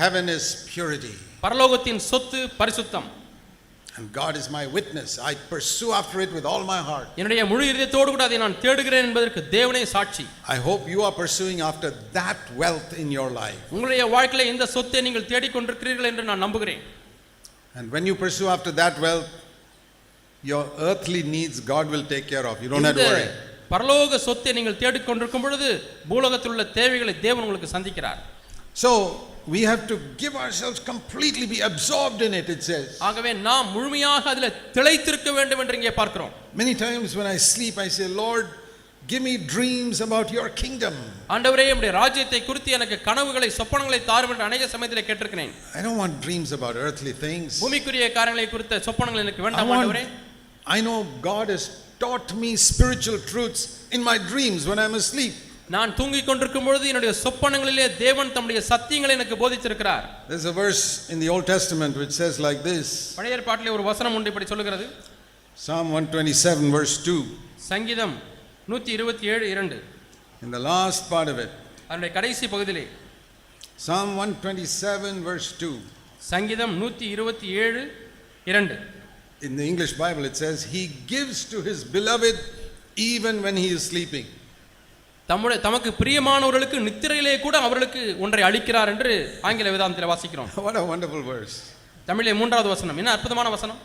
heaven is purity. பரலோகத்தின் சொத்து பரிசுத்தம். And God is my witness. I pursue after it with all my heart. என்னுடைய முழு இதயத்தோடு கூட அதை நான் தேடுகிறேன் என்பதற்கு தேவனே சாட்சி. I hope you are pursuing after that wealth in your life. உங்களுடைய வாழ்க்கையில இந்த சொத்தை நீங்கள் தேடிக் கொண்டிருக்கிறீர்கள் என்று நான் நம்புகிறேன். And when you pursue after that wealth, your earthly needs God will take care of. You don't have to worry. பரலோக சொத்தை நீங்கள் தேடிக் கொண்டிருக்கும் பொழுது பூலோகத்தில் உள்ள தேவைகளை தேவன் உங்களுக்கு சந்திக்கிறார். So we have to give ourselves completely, be absorbed in it, it says. ஆகவே நாம் முழுமையாக அதிலே திளைத்திருக்க வேண்டும் என்று இங்கே பார்க்கிறோம். Many times when I sleep I say, Lord, give me dreams about your kingdom. ஆண்டவரே உம்முடைய ராஜ்யத்தை குறித்து எனக்கு கனவுகளை சொப்பனங்களை தாரும் என்று अनेक சமயத்திலே கேட்டிருக்கிறேன். I don't want dreams about earthly things. பூமிக்குரிய காரியங்களை குறித்த சொப்பனங்கள் எனக்கு வேண்டாம் ஆண்டவரே. I know God has taught me spiritual truths in my dreams when I am asleep. நான் தூங்கிக் கொண்டிருக்கும் பொழுது என்னுடைய சொப்பனங்களிலே தேவன் தம்முடைய சத்தியங்களை எனக்கு போதித்திருக்கிறார். There's a verse in the Old Testament which says like this. பழைய ஏற்பாட்டிலே ஒரு வசனம் உண்டு இப்படி சொல்கிறது. Psalm 127 verse 2. சங்கீதம் 127:2. In the last part of it. அதனுடைய கடைசி பகுதியிலே. Psalm 127 verse 2. சங்கீதம் 127:2. In the English Bible it says, he gives to his beloved even when he is sleeping. தமக்கு பிரியமானவர்களுக்கு நித்திரையிலே கூட அவர்களுக்கு ஒன்றை அளிக்கிறார் என்று ஆங்கில வேதாந்தத்தில் வாசிக்கிறோம். What a wonderful verse. தமிழிலே மூன்றாவது வசனம் என்ன அற்புதமான வசனம்.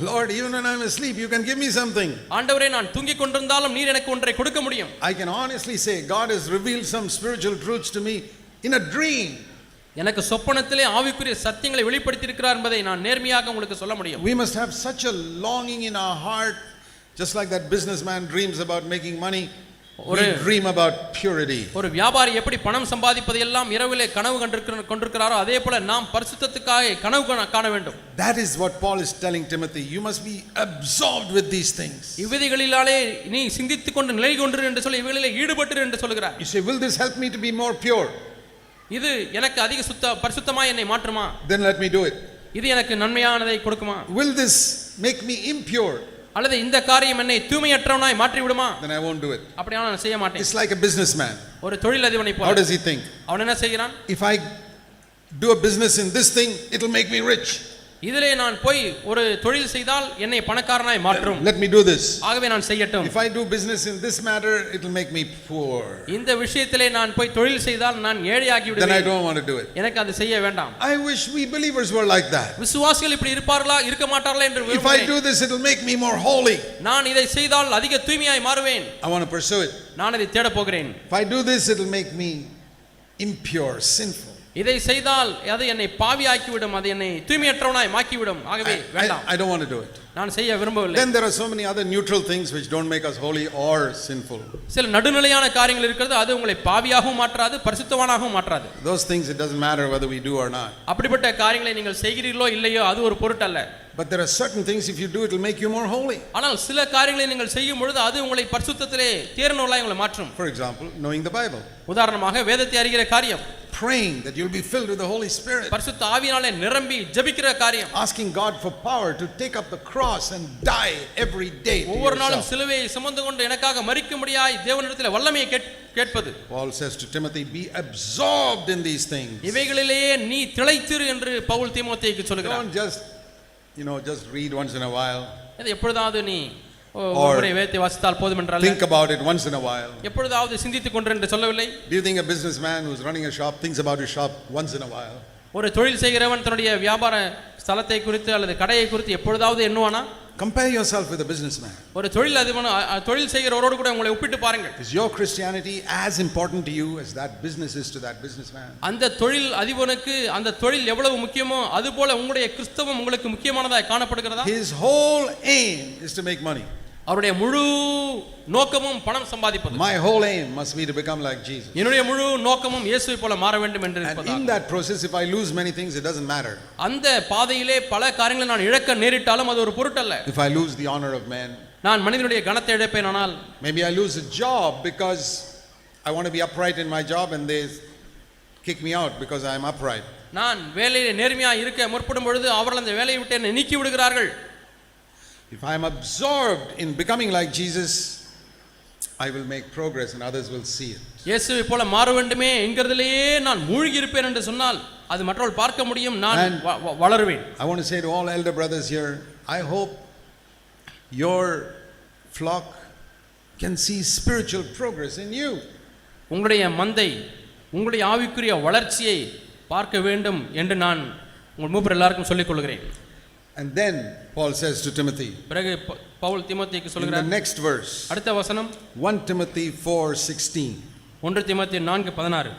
Lord, even when I am asleep you can give me something. ஆண்டவரே நான் தூங்கிக் கொண்டிருந்தாலும் நீர் எனக்கு ஒன்றை கொடுக்க முடியும். I can honestly say God has revealed some spiritual truths to me in a dream. எனக்கு சொப்பனத்திலே ஆவிக்குரிய சத்தியங்களை வெளிப்படுத்தி இருக்கிறார் என்பதை நான் நேர்மையாக உங்களுக்கு சொல்ல முடியும். We must have such a longing in our heart, just like that businessman dreams about making money. We dream about purity. ஒரு வியாபாரி எப்படி பணம் சம்பாதிப்பதை எல்லாம் இரவிலே கனவு கொண்டிருக்கிறாரோ அதே போல நாம் பரிசுத்தத்துக்காக கனவு காண வேண்டும். That is what Paul is telling Timothy. You must be absorbed with these things. இவைகளிலே நீ சிந்தித்துக் கொண்டு நிலை கொண்டிரு என்று சொல்லி இவைகளிலே ஈடுபட்டிரு என்று சொல்கிறார். You say, will this help me to be more pure? இது எனக்கு அதிக பரிசுத்தமாய் என்னை மாற்றுமா? Then let me do it. இது எனக்கு நன்மையானதை கொடுக்குமா? Will this make me impure? அல்லது இந்த காரியம் என்னை தூய்மையற்றவனாய் மாற்றி விடுமா? Then I won't do it. அப்படியே நான் செய்ய மாட்டேன். It's like a businessman. ஒரு தொழிலதிபனை போல. How does he think? அவன் என்ன செய்கிறான்? If I do a business in this thing, it will make me rich. இதிலே நான் போய் ஒரு தொழில் செய்தால் என்னை பணக்காரனாய் மாற்றும். Let me do this. ஆகவே நான் செய்யட்டும். If I do business in this matter, it will make me poor. இந்த விஷயத்திலே நான் போய் தொழில் செய்தால் நான் ஏழையாகி விடுவேன். Then I don't want to do it. எனக்கு அது செய்ய வேண்டாம். I wish we believers were like that. விசுவாசிகள் இப்படி இருப்பார்களா இருக்க மாட்டார்களா என்று If I do this, it will make me more holy. நான் இதை செய்தால் அதிக தூய்மையாய் மாறுவேன். I want to pursue it. நான் இதை தேட போகிறேன். If I do this, it will make me impure, sinful. இதை செய்தால் அது என்னை பாவியாக்கி விடும், அது என்னை தூய்மையற்றவனாய் மாக்கி விடும். ஆகவே வேண்டாம். I don't want to do it. நான் செய்ய விரும்பவில்லை. Then there are so many other neutral things which don't make us holy or sinful. சில நடுநிலையான காரியங்கள் இருக்கிறது, அது உங்களை பாவியாகவும் மாற்றாது பரிசுத்தவானாகவும் மாற்றாது. Those things it doesn't matter whether we do or not. அப்படிப்பட்ட காரியங்களை நீங்கள் செய்கிறீர்களோ இல்லையோ அது ஒரு பொருட்டல்ல. But there are certain things if you do it will make you more holy. ஆனால் சில காரியங்களை நீங்கள் செய்யும் பொழுது அது உங்களை பரிசுத்தத்திலே தேர்ந்தவர்களாய் உங்களை மாற்றும். For example, knowing the Bible. உதாரணமாக வேதத்தை அறிகிற காரியம். Praying that you'll be filled with the Holy Spirit. பரிசுத்த ஆவியினாலே நிரம்பி ஜெபிக்கிற காரியம். Asking God for power to take up the cross and die every day. ஒவ்வொரு நாளும் சிலுவையை சுமந்து கொண்டு எனக்காக மரிக்கும்படியாய் தேவனிடத்திலே வல்லமையை கேட்பது. Paul says to Timothy, be absorbed in these things. இவைகளிலேயே நீ திளைத்திரு என்று பவுல் தீமோத்தேயுக்கு சொல்கிறார். Don't just read once in a while. அது எப்பொழுதாவது நீ ஒரே வேதத்தை வாசித்தால் போதும் என்றால் think about it once in a while. எப்பொழுதாவது சிந்தித்துக் கொண்டு என்று சொல்லவில்லை. Do you think a businessman who's running a shop thinks about his shop once in a while? ஒரு தொழில் செய்கிறவன் தன்னுடைய வியாபார ஸ்தலத்தை குறித்து அல்லது கடையை குறித்து எப்பொழுதாவது எண்ணுவானா? Compare yourself with a businessman. ஒரு தொழில் செய்கிறவரோடு கூட உங்களை ஒப்பிட்டு பாருங்கள். Is your Christianity as important to you as that business is to that businessman? அந்த தொழில் அதிபனுக்கு அந்த தொழில் எவ்வளவு முக்கியமோ அதுபோல உங்களுடைய கிறிஸ்தவம் உங்களுக்கு முக்கியமானதாய் காணப்படுகிறதா? His whole aim is to make money. அவருடைய முழு நோக்கமும் பணம் சம்பாதிப்பது. My whole aim must be to become like Jesus. என்னுடைய முழு நோக்கமும் இயேசுவை போல மாற வேண்டும் என்று இருப்பதா? In that process if I lose many things it doesn't matter. அந்த பாதையிலே பல காரியங்களை நான் இழக்க நேரிட்டாலும் அது ஒரு பொருட்டல்ல. If I lose the honor of man, நான் மனிதனுடைய கனத்தை இழப்பேனானால், maybe I lose a job because I want to be upright in my job and they kick me out because I am upright. நான் வேலையிலே நேர்மையாக இருக்க முற்படும் பொழுது அவர்கள் அந்த வேலையை விட்டு என்னை நீக்கி விடுகிறார்கள். If I am absorbed in becoming like Jesus, I will make progress and others will see it. இயேசுவை போல மாற வேண்டுமே என்கிறதிலேயே நான் மூழ்கி இருப்பேன் என்று சொன்னால் அது மற்றவர்கள் பார்க்க முடியும், நான் வளருவேன். I want to say to all elder brothers here, I hope your flock can see spiritual progress in you. உங்களுடைய மந்தை உங்களுடைய ஆவிக்குரிய வளர்ச்சியை பார்க்க வேண்டும் என்று நான் உங்கள் மூப்பர் எல்லாருக்கும் சொல்லிக் கொள்கிறேன். And then Paul says to Timothy, பிறகு பவுல் தீமோத்தேயுக்கு சொல்கிறார், in the next verse, அடுத்த வசனம் 1 Timothy 4:16. 1 தீமோத்தேயு 4:16.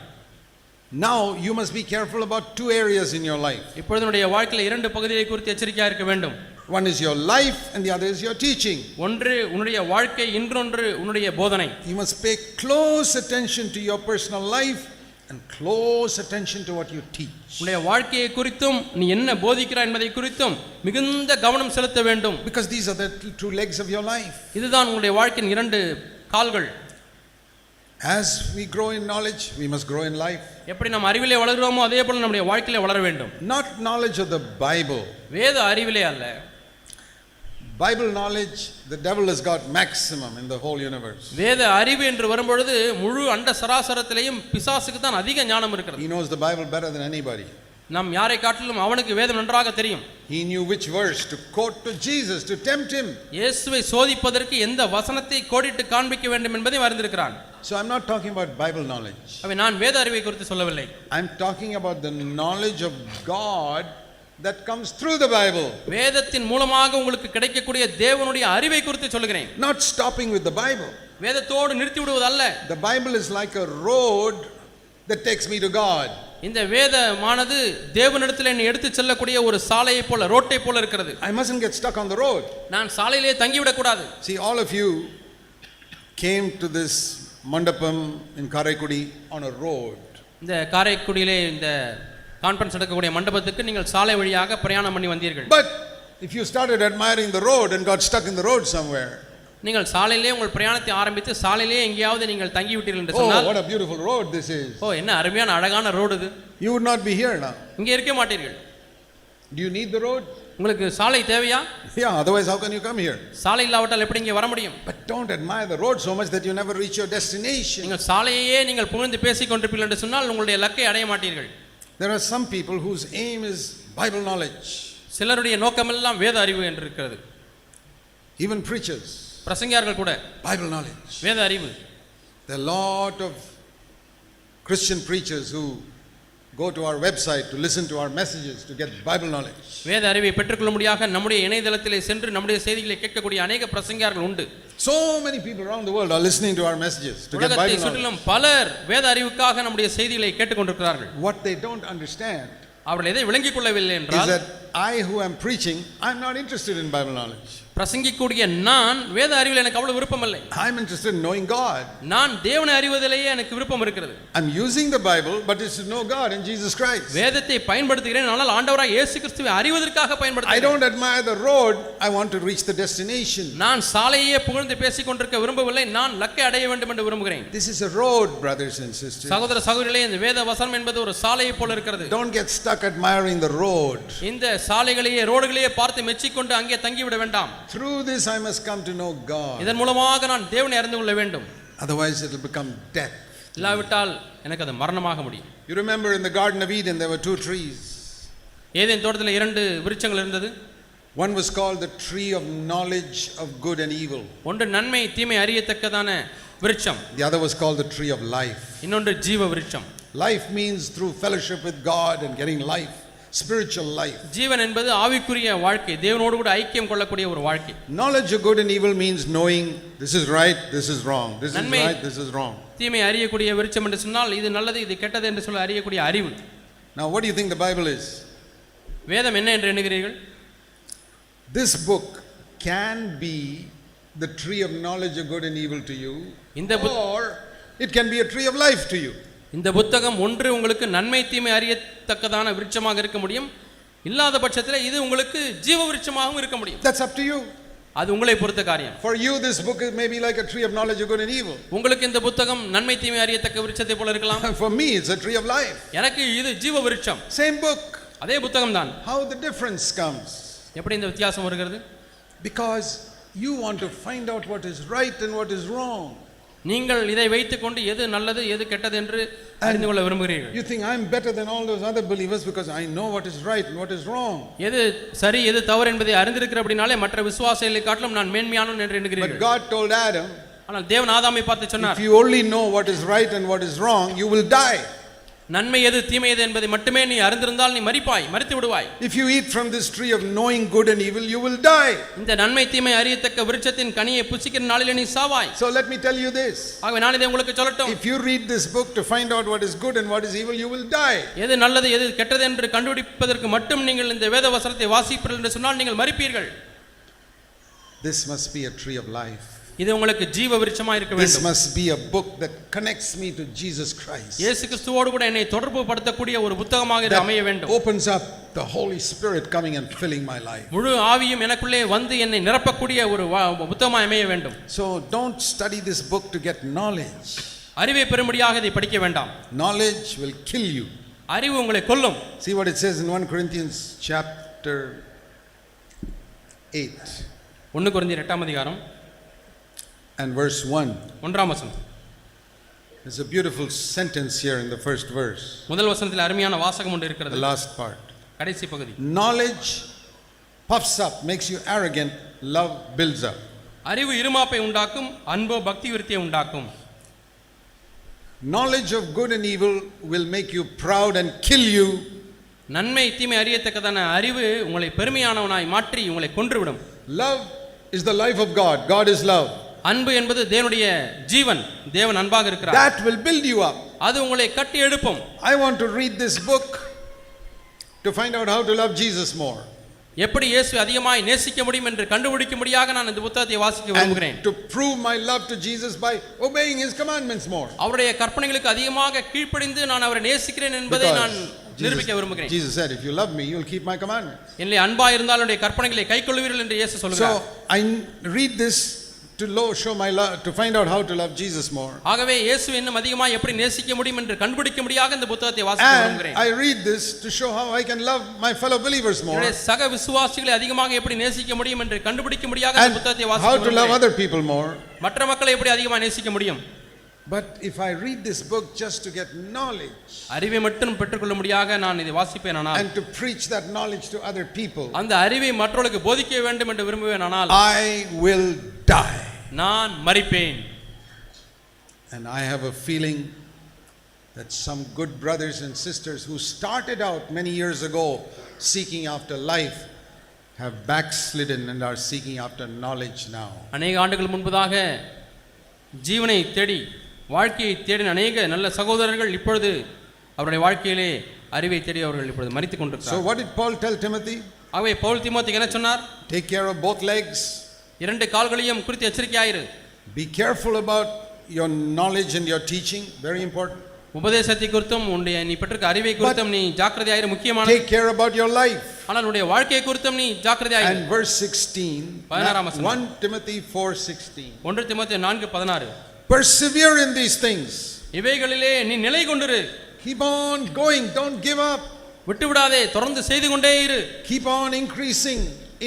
Now you must be careful about two areas in your life. இப்பொழுது உங்களுடைய வாழ்க்கையில் இரண்டு பகுதிகளை குறித்து எச்சரிக்கையாக இருக்க வேண்டும். One is your life and the other is your teaching. ஒன்று உன்னுடைய வாழ்க்கை, இன்னொன்று உன்னுடைய போதனை. You must pay close attention to your personal life and close attention to what you teach. உன்னுடைய வாழ்க்கையை குறித்தும் நீ என்ன போதிக்கிறாய் என்பதை குறித்தும் மிகுந்த கவனம் செலுத்த வேண்டும். Because these are the two legs of your life. இதுதான் உன்னுடைய வாழ்க்கையின் இரண்டு கால்கள். As we grow in knowledge, we must grow in life. எப்படி நாம் அறிவிலே வளர்கிறோமோ அதே போல நம்முடைய வாழ்க்கையிலே வளர வேண்டும். Not knowledge of the Bible. வேத அறிவிலே அல்ல. Bible knowledge, the devil has got maximum in the whole universe. வேத அறிவு என்று வரும்பொழுது முழு அண்ட சராசரத்திலேயும் பிசாசுக்கு தான் அதிக ஞானம் இருக்கிறது. He knows the Bible better than anybody. நாம் யாரை காட்டிலும் அவனுக்கு வேதம் நன்றாக தெரியும். He knew which verse to quote to Jesus to tempt him. இயேசுவை சோதிப்பதற்கு எந்த வசனத்தை கோடிட்டு காண்பிக்க வேண்டும் என்பதை அறிந்திருக்கிறான். So I'm not talking about Bible knowledge. நான் வேத அறிவை குறித்து சொல்லவில்லை. I'm talking about the knowledge of God that comes through the Bible. வேதத்தின் மூலமாக உங்களுக்கு கிடைக்கக்கூடிய தேவனுடைய அறிவை குறித்து சொல்கிறேன். Not stopping with the Bible. வேதத்தோடு நிறுத்தி விடுவதல்ல. The Bible is like a road that takes me to God. இந்த வேதமானது தேவனிடத்தில் என்னை எடுத்து செல்லக்கூடிய ஒரு சாலையை போல, ரோட்டை போல இருக்கிறது. I mustn't get stuck on the road. நான் சாலையிலே தங்கி விட கூடாது. See, all of you came to this mandapam in Karaikudi on a road. இந்த காரைக்குடியிலே இந்த கான்ஃபரன்ஸ் நடக்கக்கூடிய மண்டபத்துக்கு நீங்கள் சாலை வழியாக பிரயாணம் பண்ணி வந்தீர்கள். But if you started admiring the road and got stuck in the road somewhere, நீங்கள் சாலையிலே உங்கள் பிரயாணத்தை ஆரம்பித்து சாலையிலே எங்கேயாவது நீங்கள் தங்கி விட்டீர்கள் என்று சொன்னால், oh, what a beautiful road this is. என்ன அருமையான அழகான ரோடு இது. You would not be here now. இங்கே இருக்க மாட்டீர்கள். Do you need the road? உங்களுக்கு சாலை தேவையா? Yeah, otherwise how can you come here? சாலை இல்லாவிட்டால் எப்படி இங்கே வர முடியும்? But don't admire the road so much that you never reach your destination. நீங்கள் சாலையே நீங்கள் புகழ்ந்து பேசிக் கொண்டிருப்பீர்கள் என்று சொன்னால் உங்களுடைய இலக்கை அடைய மாட்டீர்கள். There are some people whose aim is Bible knowledge. சிலருடைய நோக்கமெல்லாம் வேத அறிவு என்று இருக்கிறது. Even preachers. பிரசங்கியார்கள் கூட Bible knowledge. வேத அறிவு. There are a lot of Christian preachers who go to our website to listen to our messages to get Bible knowledge. வேத அறிவை பெற்றுக்கொள்ளும்படியாக நம்முடைய இணையதளத்திலே சென்று நம்முடைய செய்திகளை கேட்கக்கூடிய अनेक பிரசங்கியார்கள் உண்டு. So many people around the world are listening to our messages to get Bible knowledge. பலர் வேத அறிவுக்காக நம்முடைய செய்திகளை கேட்டுக்கொண்டிருக்கிறார்கள். What they don't understand அவர்கள் எதை விளங்கிக் கொள்ளவில்லை என்றால், is that I who am preaching, I'm not interested in Bible knowledge. பிரசங்கிக்கூடிய நான் வேத அறிவில் எனக்கு அவ்வளவு விருப்பம் இல்லை. I'm interested in knowing God. நான் தேவனை அறிவதிலேயே எனக்கு விருப்பம் இருக்கிறது. I'm using the Bible, but it's to know God and Jesus Christ. வேதத்தை பயன்படுத்துகிறேன், ஆனால் ஆண்டவராகிய இயேசு கிறிஸ்துவை அறிவதற்காக பயன்படுத்துகிறேன். I don't admire the road, I want to reach the destination. நான் சாலையே புகழ்ந்து பேசிக் கொண்டிருக்க விரும்பவில்லை, நான் லக்கை அடைய வேண்டும் என்று விரும்புகிறேன். This is a road, brothers and sisters. சகோதர சகோதரிகளே, இந்த வேத வசனம் என்பது ஒரு சாலையை போல இருக்கிறது. Don't get stuck admiring the road. இந்த சாலைகளையே ரோடுகளையே பார்த்து மெச்சிக்கொண்டு அங்கே தங்கிவிட வேண்டாம். Through this I must come to know God. இதன் மூலமாக நான் தேவனை அறிந்து கொள்ள வேண்டும். Otherwise it will become death. இல்லாவிட்டால் எனக்கு அது மரணமாக முடியும். You remember in the Garden of Eden there were two trees. Eden தோட்டத்தில் இரண்டு விருட்சங்கள் இருந்தது. One was called the tree of knowledge of good and evil. ஒன்று நன்மை தீமை அறியத்தக்கதான விருட்சம். The other was called the tree of life. இன்னொன்று ஜீவ விருட்சம். Life means through fellowship with God and getting life, spiritual life. ஜீவன் என்பது ஆவிக்குரிய வாழ்க்கை, தேவனோடு கூட ஐக்கியம் கொள்ளக்கூடிய ஒரு வாழ்க்கை. Knowledge of good and evil means knowing this is right, this is wrong, this is right, this is wrong. தீமை அறியக்கூடிய விருட்சம் என்று சொன்னால் இது நல்லது இது கெட்டது என்று சொல்ல அறியக்கூடிய அறிவு. Now what do you think the Bible is? வேதம் என்ன என்று எண்ணுகிறீர்கள்? This book can be the tree of knowledge of good and evil to you, or it can be a tree of life to you. இந்த புத்தகம் ஒன்று உங்களுக்கு நன்மை தீமை அறியத்தக்கதான விருட்சமாக இருக்க முடியும், இல்லாத பட்சத்தில் இது உங்களுக்கு ஜீவ விருட்சமாகவும் இருக்க முடியும். That's up to you. அது உங்களை பொறுத்த காரியம். For you this book may be like a tree of knowledge of good and evil. உங்களுக்கு இந்த புத்தகம் நன்மை தீமை அறியத்தக்க விருட்சத்தை போல இருக்கலாம். For me it's a tree of life. எனக்கு இது ஜீவ விருட்சம். Same book. அதே புத்தகம் தான். How the difference comes? எப்படி இந்த வித்தியாசம் வருகிறது? Because you want to find out what is right and what is wrong. நீங்கள் இதை வைத்துக்கொண்டு எது நல்லது எது கெட்டது என்று அறிந்து கொள்ள விரும்புகிறீர்கள். You think I'm better than all those other believers because I know what is right and what is wrong. எது சரி எது தவறு என்பதை அறிந்திருக்கிற அப்படினாலே மற்ற விசுவாசிகளை காட்டிலும் நான் மேன்மையானவன் என்று எண்ணுகிறீர்கள். But God told Adam, ஆனால் தேவன் ஆதாமை பார்த்து சொன்னார், if you only know what is right and what is wrong, you will die. நன்மை எது தீமை எது என்பதை மட்டுமே நீ அறிந்திருந்தால் நீ மரித்து விடுவாய். If you eat from this tree of knowing good and evil, you will die. இந்த நன்மை தீமை அறியத்தக்க விருட்சத்தின் கனியை புசிக்கிற நாளிலே நீ சாவாய். So let me tell you this. ஆகவே நான் இதை உங்களுக்கு சொல்லட்டும். If you read this book to find out what is good and what is evil, you will die. எது நல்லது எது கெட்டது என்று கண்டுபிடிப்பதற்கு மட்டும் நீங்கள் இந்த வேத வசனத்தை வாசிப்பீர்கள் என்று சொன்னால் நீங்கள் மரிப்பீர்கள். This must be a tree of life. இது உங்களுக்கு ஜீவ விருட்சமாய் இருக்க வேண்டும். This must be a book that connects me to Jesus Christ. இயேசு கிறிஸ்துவோடு கூட என்னை தொடர்பு படுத்தக்கூடிய ஒரு புத்தகமாக இது அமைய வேண்டும். Opens up the Holy Spirit coming and filling my life. முழு ஆவியும் எனக்குள்ளே வந்து என்னை நிரப்பக்கூடிய ஒரு புத்தகமாய் அமைய வேண்டும். So don't study this book to get knowledge. அறிவை பெறும்படியாக இதை படிக்க வேண்டாம். Knowledge will kill you. அறிவு உங்களை கொல்லும். See what it says in 1 Corinthians chapter 8. 1 கொரிந்தியர் 8 ஆம் அதிகாரம் and verse 1. ஒன்றாம் வசனம். There's a beautiful sentence here in the first verse. முதல் வசனத்தில் அருமையான வாசகம் ஒன்று இருக்கிறது. The last part. கடைசி பகுதி. Knowledge puffs up, makes you arrogant, love builds up. அறிவு இருமாப்பை உண்டாக்கும், அன்பு பக்தி விருத்தியை உண்டாக்கும். Knowledge of good and evil will make you proud and kill you. நன்மை தீமை அறியத்தக்கதான அறிவு உங்களை பெருமையானவனாய் மாற்றி உங்களை கொன்றுவிடும். Love is the life of God. God is love. அன்பு என்பது தேவனுடைய ஜீவன். தேவன் அன்பாக இருக்கிறார். That will build you up. அது உங்களை கட்டி எழுப்பும். I want to read this book to find out how to love Jesus more. எப்படி இயேசுவை அதிகமாய் நேசிக்க முடியும் என்று கண்டுபிடிக்கும்படியாக நான் இந்த புத்தகத்தை வாசிக்க விரும்புகிறேன். And to prove my love to Jesus by obeying his commandments more. அவருடைய கற்பனைகளுக்கு அதிகமாக கீழ்ப்படிந்து நான் அவரை நேசிக்கிறேன் என்பதை நான் நிரூபிக்க விரும்புகிறேன். Jesus said, if you love me, you will keep my commandments. என்னை அன்பா இருந்தால் என்னுடைய கற்பனைகளை கைக்கொள்வீர்கள் என்று இயேசு சொல்கிறார். So I read this to show my love, to find out how to love Jesus more. ஆகவே இயேசுவை இன்னும் அதிகமாக எப்படி நேசிக்க முடியும் என்று கண்டுபிடிக்கும்படியாக இந்த புத்தகத்தை வாசிக்க விரும்புகிறேன். I read this to show how I can love my fellow believers more. என்னுடைய சக விசுவாசிகளை அதிகமாக எப்படி நேசிக்க முடியும் என்று கண்டுபிடிக்கும்படியாக இந்த புத்தகத்தை வாசிக்க how to love other people more. மற்ற மக்களை எப்படி அதிகமாக நேசிக்க முடியும். But if I read this book just to get knowledge, அறிவை மட்டும் பெற்றுக்கொள்ளும்படியாக நான் இதை வாசிப்பேனானால், and to preach that knowledge to other people, அந்த அறிவை மற்றவர்களுக்கு போதிக்க வேண்டும் என்று விரும்புவேனானால், I will die. நான் மரிப்பேன். And I have a feeling that some good brothers and sisters who started out many years ago seeking after life have backslidden and are seeking after knowledge now. அநேக ஆண்டுகள் முன்பதாக ஜீவனை தேடி வாழ்க்கையை தேடின அநேக நல்ல சகோதரர்கள் இப்பொழுது அவருடைய வாழ்க்கையிலே அறிவை தேடி அவர்கள் இப்பொழுது மரித்துக் கொண்டிருக்கிறார்கள். So what did Paul tell Timothy? ஆகவே பவுல் தீமோத்தேயுக்கு என்ன சொன்னார்? Take care of both legs. இரண்டு கால்களையும் குறித்து எச்சரிக்கையாயிரு. Be careful about your knowledge and your teaching, very important. உபதேசத்தை குறித்தும் உன்னுடைய நீ பெற்றிருக்க அறிவை குறித்தும் நீ ஜாக்கிரதையாயிரு, முக்கியமானது. Take care about your life. ஆனால் உன்னுடைய வாழ்க்கையை குறித்தும் நீ ஜாக்கிரதையாயிரு. And verse 16, 1 Timothy 4:16. 1 தீமோத்தேயு 4:16. Persevere in these things. இவைகளிலே நீ நிலை கொண்டிரு. Keep on going, don't give up. விட்டு விடாதே, தொடர்ந்து செய்து கொண்டே இரு. Keep on increasing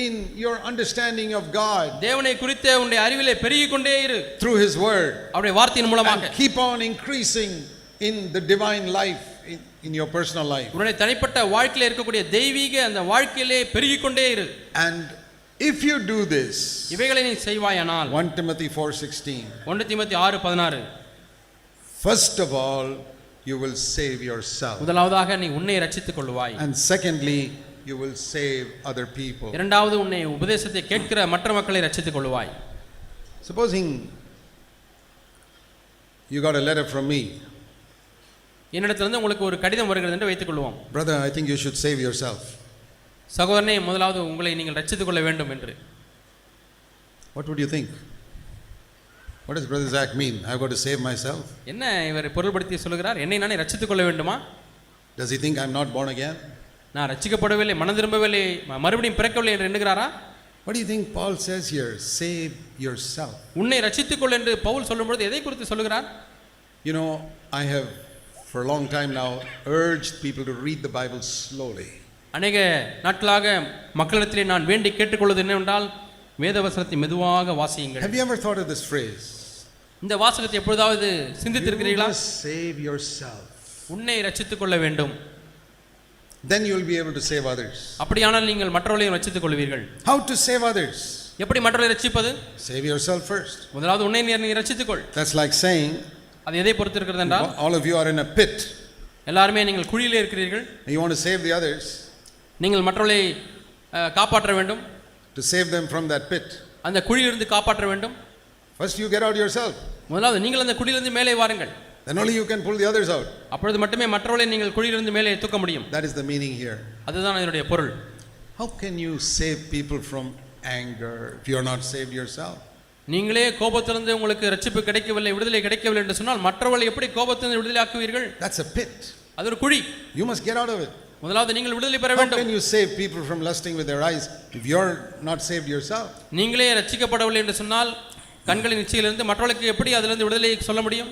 in your understanding of God. தேவனை குறித்த உன்னுடைய அறிவிலே பெருகிக் கொண்டே இரு. Through his word. அவருடைய வார்த்தையின் மூலமாக. And keep on increasing in the divine life in your personal life. உன்னுடைய தனிப்பட்ட வாழ்க்கையிலே இருக்கக்கூடிய தெய்வீக அந்த வாழ்க்கையிலே பெருகிக் கொண்டே இரு. And if you do this, இவைகளை நீ செய்வாயானால் 1 Timothy 4:16. 1 தீமோத்தேயு 6:16. First of all, you will save yourself. முதலாவதாக நீ உன்னை ரட்சித்துக் கொள்வாய். And secondly, you will save other people. இரண்டாவது உன்னை உபதேசத்தை கேட்கிற மற்ற மக்களை ரட்சித்துக் கொள்வாய். Supposing you got a letter from me. என்னிடத்திலிருந்து உங்களுக்கு ஒரு கடிதம் வருகிறது என்று வைத்துக் கொள்வோம். Brother, I think you should save yourself. சகோதரனே, முதலாவது உங்களை நீங்கள் ரட்சித்துக் கொள்ள வேண்டும் என்று. What would you think? What does Brother Zach mean? I've got to save myself? என்ன இவர் பொருள்படுத்தி சொல்கிறார்? என்னை நானே ரட்சித்துக் கொள்ள வேண்டுமா? Does he think I'm not born again? நான் ரட்சிக்கப்படவில்லை, மனம் திரும்பவில்லை, மறுபடியும் பிறக்கவில்லை என்று எண்ணுகிறாரா? What do you think Paul says here? Save yourself. உன்னை ரட்சித்துக் கொள் என்று பவுல் சொல்லும்போது எதை குறித்து சொல்கிறார்? You know, I have for a long time now urged people to read the Bible slowly. அநேக நாட்களாக மக்களிடத்திலே நான் வேண்டி கேட்டுக்கொள்வது என்னவென்றால் வேதவசனத்தை மெதுவாக வாசியுங்கள். Have you ever thought of this phrase? இந்த வாசகத்தை எப்பொழுதாவது You சிந்தித்திருக்கிறீர்களா? must save yourself. உன்னை ரட்சித்துக் கொள்ள வேண்டும். Then you will be able to save others. அப்படியானால் நீங்கள் மற்றவர்களையும் ரட்சித்துக் கொள்வீர்கள். How to save others? எப்படி மற்றவர்களை ரட்சிப்பது? Save yourself first. முதலாவது உன்னை நீ ரட்சித்துக் கொள். That's like saying, அது எதை பொறுத்து இருக்கிறது என்றால், all of you are in a pit. எல்லாருமே நீங்கள் குழியிலே இருக்கிறீர்கள். You want to save the others. நீங்கள் மற்றவர்களை காப்பாற்ற வேண்டும். To save them from that pit. அந்த குழியிலிருந்து காப்பாற்ற வேண்டும். First you get out yourself. முதலாவது நீங்கள் அந்த குழியிலிருந்து மேலே வாருங்கள். Then only you can pull the others out. அப்பொழுது மட்டுமே மற்றவர்களை நீங்கள் குழியிலிருந்து மேலே தூக்க முடியும். That is the meaning here. அதுதான் இதனுடைய பொருள். How can you save people from anger if you are not saved yourself? நீங்களே கோபத்திலிருந்து உங்களுக்கு ரட்சிப்பு கிடைக்கவில்லை, விடுதலை கிடைக்கவில்லை என்று சொன்னால் மற்றவர்களை எப்படி கோபத்திலிருந்து விடுதலை ஆக்குவீர்கள்? That's a pit. அது ஒரு குழி. You must get out of it. முதலாவது நீங்கள் விடுதலை பெற How வேண்டும். can you save people from lusting with their eyes if you are not saved yourself? நீங்களே ரட்சிக்கப்படவில்லை என்று சொன்னால் கண்களின் இச்சையிலிருந்து மற்றவர்களுக்கு எப்படி அதிலிருந்து விடுதலை சொல்ல முடியும்?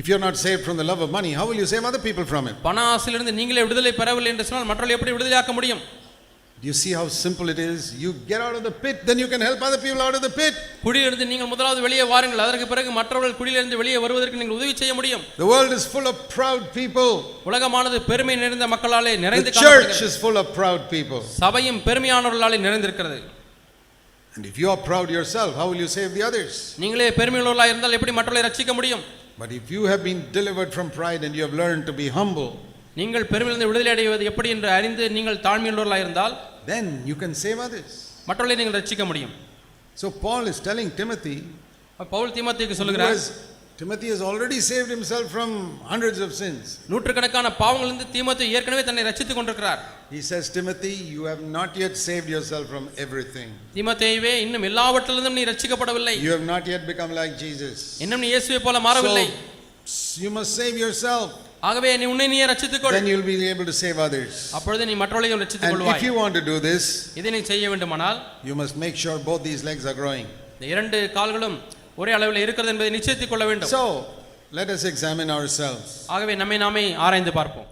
If you are not saved from the love of money, how will you save other people from it? பண ஆசையிலிருந்து நீங்களே விடுதலை பெறவில்லை என்று சொன்னால் மற்றவர்களை எப்படி விடுதலை ஆக்க முடியும்? Do you see how simple it is? You get out of the pit, then you can help other people out of the pit. குழியிலிருந்து நீங்கள் முதலாவது வெளியே வாருங்கள், அதற்கு பிறகு மற்றவர்கள் குழியிலிருந்து வெளியே வருவதற்கு நீங்கள் உதவி செய்ய முடியும். The world is full of proud people. உலகமானது பெருமை நிறைந்த மக்களாலே நிறைந்து The church is full of proud people. சபையும் பெருமையானவர்களாலே நிறைந்திருக்கிறது. And if you are proud yourself, how will you save the others? நீங்களே பெருமையுள்ளவர்களாக இருந்தால் எப்படி மற்றவர்களை ரட்சிக்க முடியும்? But if you have been delivered from pride and you have learned to be humble, நீங்கள் பெருமையிலிருந்து விடுதலை அடைவது எப்படி என்று அறிந்து நீங்கள் தாழ்மையுள்ளவர்களாக இருந்தால் then you can save others. மற்றவர்களை நீங்கள் ரட்சிக்க முடியும். So Paul is telling Timothy, Pavul தீமோத்தேயுக்கு சொல்கிறார், Timothy has already saved himself from hundreds of sins. நூற்றுக்கணக்கான பாவங்களிலிருந்து தீமோத்தேயு ஏற்கனவே தன்னை ரட்சித்துக் கொண்டிருக்கிறார். He says, Timothy, you have not yet saved yourself from everything. தீமோத்தேயுவே, இன்னும் எல்லாவற்றிலிருந்தும் நீ ரட்சிக்கப்படவில்லை. You have not yet become like Jesus. இன்னும் நீ இயேசுவை போல மாறவில்லை. So you must save yourself. ஆகவே நீ உன்னை நீயே ரட்சித்துக் கொள். Then you will be able to save others. அப்பொழுது நீ மற்றவர்களையும் ரட்சித்துக் And கொள்வாய். if you want to do this, இதை நீ செய்ய வேண்டுமானால் you must make sure both these legs are growing. இந்த இரண்டு கால்களும் ஒரே அளவில் இருக்கிறது என்பதை நிச்சயித்துக் கொள்ள வேண்டும். So let us examine ourselves. ஆகவே நம்மை நாமே ஆராய்ந்து பார்ப்போம்.